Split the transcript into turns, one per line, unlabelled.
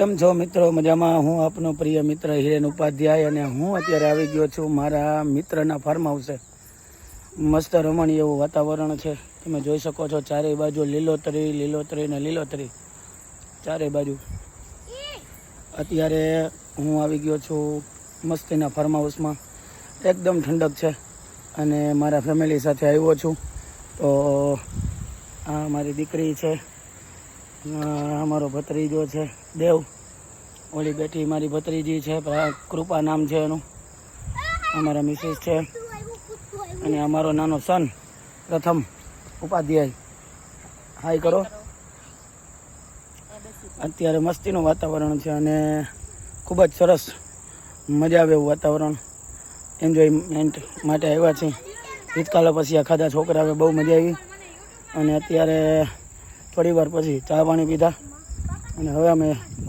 કેમ છો મિત્રો? મજામાં? હું આપનો પ્રિય મિત્ર હિરેન ઉપાધ્યાય અને હું અત્યારે આવી ગયો છું મારા મિત્રના ફાર્મ હાઉસે. મસ્ત રમણીય એવું વાતાવરણ છે. તમે જોઈ શકો છો ચારેય બાજુ લીલોતરી લીલોતરી ને લીલોતરી ચારેય બાજુ. અત્યારે હું આવી ગયો છું મસ્તીના ફાર્મ હાઉસમાં. એકદમ ઠંડક છે અને મારા ફેમિલી સાથે આવ્યો છું. તો આ મારી દીકરી છે, અમારો ભત્રીજો છે દેવ, ઓલી બેટી મારી ભત્રીજી છે, કૃપા નામ છે એનું, અમારા મિસિસ છે અને અમારો નાનો સન પ્રથમ ઉપાધ્યાય. હાય કરો. અત્યારે મસ્તીનું વાતાવરણ છે અને ખૂબ જ સરસ મજા આવે એવું વાતાવરણ. એન્જોયમેન્ટ માટે આવ્યા છીએ. ઈદકાલા પછી આ ખાધા છોકરા આવે, બહુ મજા આવી. અને અત્યારે થોડી વાર પછી ચા પાણી પીધા અને હવે અમે